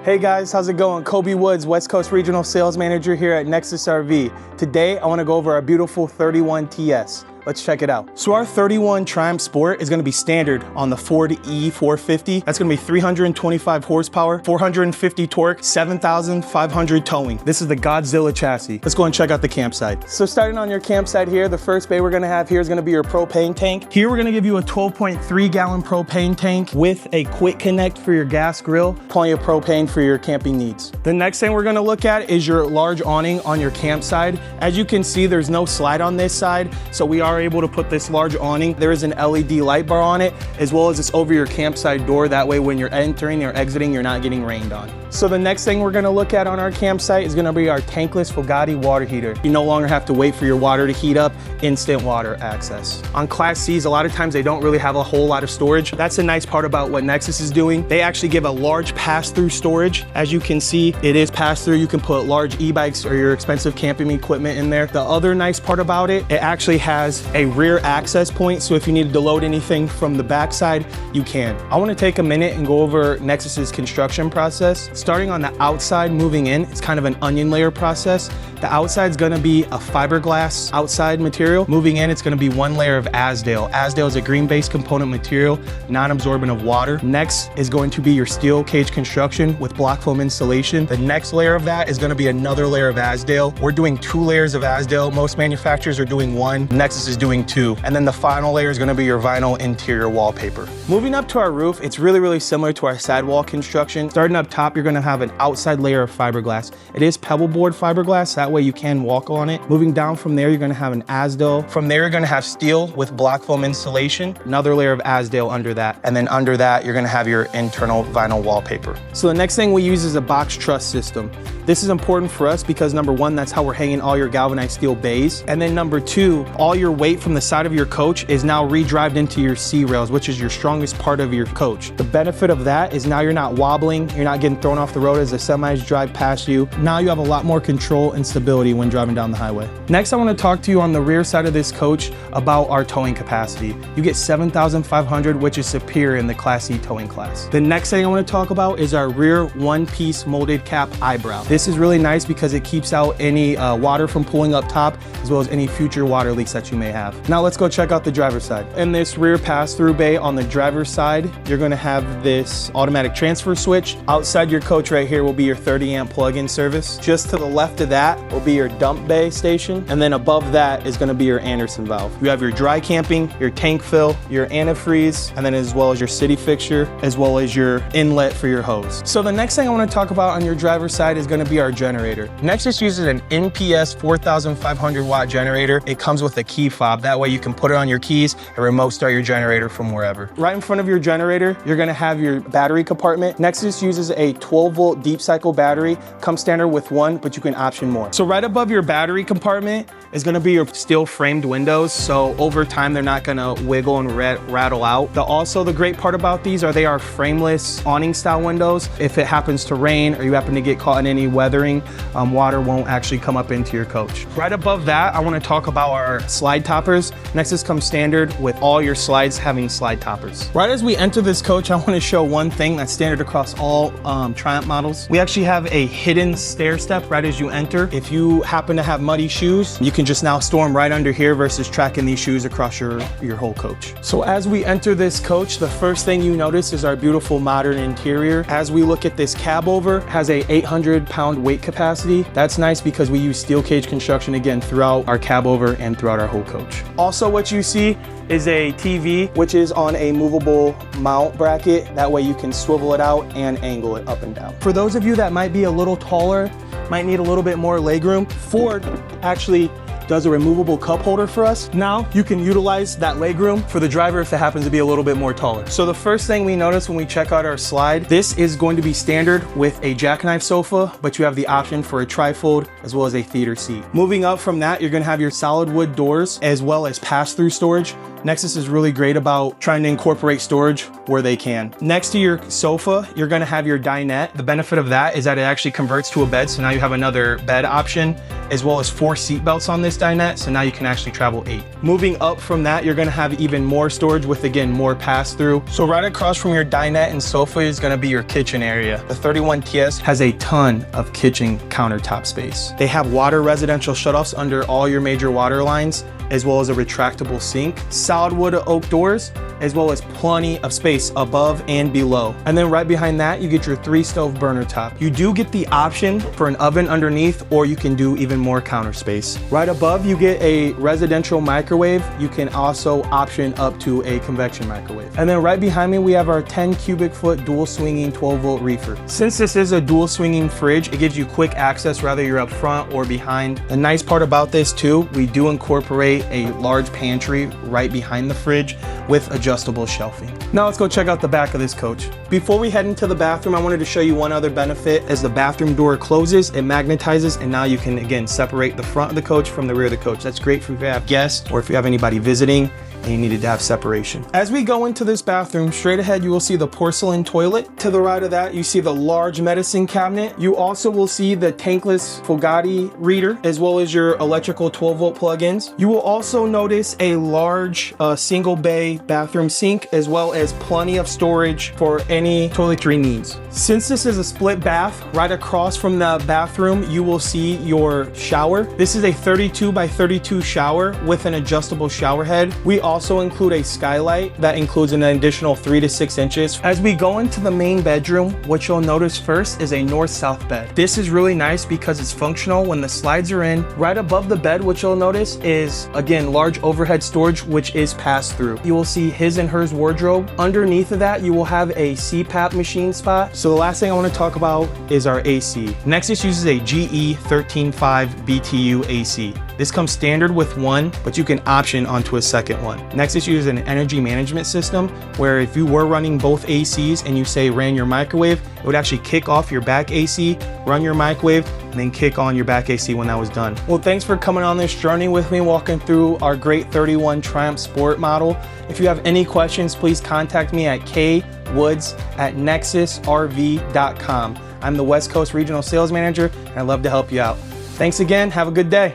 Hey guys, how's it going? Kobe Woods, West Coast Regional Sales Manager here at Nexus RV. Today, I want to go over our beautiful 31 TS. Let's check it out. So our 31 Triumph Sport is going to be standard on the Ford E450. That's going to be 325 horsepower, 450 torque, 7,500 towing. This is the Godzilla chassis. Let's go and check out the campsite. So starting on your campsite here, the first bay we're going to have here is going to be your propane tank. Here we're going to give you a 12.3 gallon propane tank with a quick connect for your gas grill, plenty of propane for your camping needs. The next thing we're going to look at is your large awning on your campsite. As you can see, there's no slide on this side, so we are able to put this large awning. There is an LED light bar on it, as well as it's over your campsite door. That way when you're entering or exiting, you're not getting rained on. So the next thing we're gonna look at on our campsite is gonna be our tankless Fugatti water heater. You no longer have to wait for your water to heat up, instant water access. On Class C's, a lot of times they don't really have a whole lot of storage. That's a nice part about what Nexus is doing. They actually give a large pass-through storage. As you can see, it is pass-through. You can put large e-bikes or your expensive camping equipment in there. The other nice part about it, it actually has a rear access point, so if you needed to load anything from the backside, you can. I want to take a minute and go over Nexus's construction process. Starting on the outside, moving in, it's kind of an onion layer process. The outside is going to be a fiberglass outside material. Moving in, it's going to be one layer of Azdale. Azdale is a green-based component material, non-absorbent of water. Next is going to be your steel cage construction with block foam insulation. The next layer of that is going to be another layer of Azdale. We're doing 2 layers of Azdale. Most manufacturers are doing 1. Nexus is doing 2. And then the final layer is going to be your vinyl interior wallpaper. Moving up to our roof, it's really similar to our sidewall construction. Starting up top, you're going to have an outside layer of fiberglass. It is pebble board fiberglass. That way you can walk on it. Moving down from there, you're going to have an Azdale. From there, you're going to have steel with block foam insulation. Another layer of Azdale under that. And then under that, you're going to have your internal vinyl wallpaper. So the next thing we use is a box truss system. This is important for us because number 1, that's how we're hanging all your galvanized steel bays. And then number 2, all your weight from the side of your coach is now redrived into your C-rails, which is your strongest part of your coach. The benefit of that is now you're not wobbling, you're not getting thrown off the road as the semis drive past you. Now you have a lot more control and stability when driving down the highway. Next, I want to talk to you on the rear side of this coach about our towing capacity. You get 7,500, which is superior in the Class C towing class. The next thing I want to talk about is our rear one-piece molded cap eyebrow. This is really nice because it keeps out any water from pulling up top, as well as any future water leaks that you may have. Now let's go check out the driver's side. In this rear pass-through bay on the driver's side, you're going to have this automatic transfer switch. Outside your coach right here will be your 30 amp plug-in service. Just to the left of that will be your dump bay station. And then above that is going to be your Anderson valve. You have your dry camping, your tank fill, your antifreeze, and then as well as your city fixture, as well as your inlet for your hose. So the next thing I want to talk about on your driver's side is going to be our generator. Nexus uses an NPS 4,500 watt generator. It comes with a key fob. That way you can put it on your keys and remote start your generator from wherever. Right in front of your generator, you're going to have your battery compartment. Nexus uses a 12 volt deep cycle battery. Comes standard with 1, but you can option more. So right above your battery compartment is going to be your steel framed windows. So over time, they're not going to wiggle and rattle out. Also, the great part about these are they are frameless awning style windows. If it happens to rain or you happen to get caught in any weathering, water won't actually come up into your coach. Right above that, I want to talk about our slide toppers. Nexus comes standard with all your slides having slide toppers. Right as we enter this coach, I want to show one thing that's standard across all Triumph models. We actually have a hidden stair step right as you enter. If you happen to have muddy shoes, you can just now store them right under here versus tracking these shoes across your whole coach. So as we enter this coach, the first thing you notice is our beautiful modern interior. As we look at this cab over, it has a 800-pound weight capacity. That's nice because we use steel cage construction again throughout our cab over and throughout our whole coach. Also, what you see is a TV, which is on a movable mount bracket. That way you can swivel it out and angle it up and down. For those of you that might be a little taller, might need a little bit more legroom, Ford actually does a removable cup holder for us. Now you can utilize that legroom for the driver if it happens to be a little bit more taller. So the first thing we notice when we check out our slide, this is going to be standard with a jackknife sofa, but you have the option for a trifold as well as a theater seat. Moving up from that, you're gonna have your solid wood doors as well as pass-through storage. Nexus is really great about trying to incorporate storage where they can. Next to your sofa, you're gonna have your dinette. The benefit of that is that it actually converts to a bed, so now you have another bed option, as well as 4 seat belts on this dinette, so now you can actually travel 8. Moving up from that, you're gonna have even more storage with, again, more pass-through. So right across from your dinette and sofa is gonna be your kitchen area. The 31 TS has a ton of kitchen countertop space. They have water residential shutoffs under all your major water lines, as well as a retractable sink, solid wood oak doors, as well as plenty of space above and below. And then right behind that, you get your 3 stove burner top. You do get the option for an oven underneath, or you can do even more counter space. Right above, you get a residential microwave. You can also option up to a convection microwave. And then right behind me, we have our 10 cubic foot dual swinging 12 volt reefer. Since this is a dual swinging fridge, it gives you quick access whether you're up front or behind. The nice part about this too, we do incorporate a large pantry right behind the fridge with adjustable shelving. Now let's go check out the back of this coach. Before we head into the bathroom, I wanted to show you one other benefit. As the bathroom door closes, it magnetizes, and now you can, again, separate the front of the coach from the rear of the coach. That's great for if you have guests or if you have anybody visiting and you needed to have separation. As we go into this bathroom, straight ahead you will see the porcelain toilet. To the right of that, you see the large medicine cabinet. You also will see the tankless Fogatti reader, as well as your electrical 12 volt plugins. You will also notice a large single bay bathroom sink, as well as plenty of storage for any toiletry needs. Since this is a split bath, right across from the bathroom, you will see your shower. This is a 32 by 32 shower with an adjustable shower head. We also include a skylight that includes an additional 3 to 6 inches. As we go into the main bedroom, what you'll notice first is a north-south bed. This is really nice because it's functional when the slides are in. Right above the bed, what you'll notice is, again, large overhead storage, which is pass-through. You will see his and hers wardrobe. Underneath of that, you will have a CPAP machine spot. So the last thing I want to talk about is our AC. Nexus uses a GE 13.5 BTU AC. This comes standard with one, but you can option onto a second one. Nexus uses an energy management system where if you were running both ACs and you say ran your microwave, it would actually kick off your back AC, run your microwave, and then kick on your back AC when that was done. Well, thanks for coming on this journey with me, walking through our great 31 Triumph Sport model. If you have any questions, please contact me at kwoods@nexusrv.com. I'm the West Coast Regional Sales Manager, and I'd love to help you out. Thanks again. Have a good day.